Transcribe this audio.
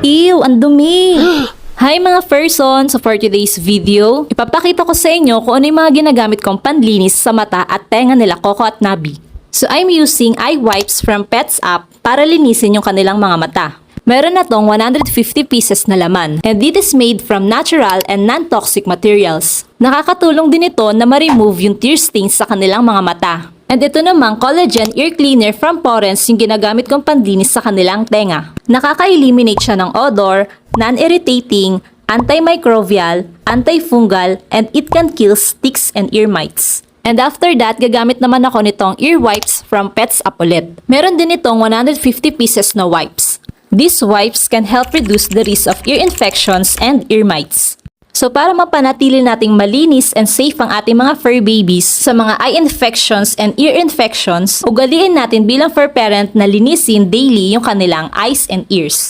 Ew, ang dumi! Hi mga person! So for today's video, ipapakita ko sa inyo kung ano yung mga ginagamit kong panlinis sa mata at tenga nila Coco at Nabi. So I'm using eye wipes from Pets App para linisin yung kanilang mga mata. Meron na tong 150 pieces na laman and it is made from natural and non-toxic materials. Nakakatulong din ito na ma-remove yung tear stains sa kanilang mga mata. And ito namang collagen ear cleaner from Porens yung ginagamit kong panlinis sa kanilang tenga. Nakaka-eliminate siya ng odor, non-irritating, antimicrobial, antifungal, and it can kill ticks and ear mites. And after that, gagamit naman ako nitong ear wipes from Pets App ulit. Meron din itong 150 pieces na wipes. These wipes can help reduce the risk of ear infections and ear mites. So para mapanatili nating malinis and safe ang ating mga fur babies sa mga eye infections and ear infections, ugaliin natin bilang fur parent na linisin daily yung kanilang eyes and ears.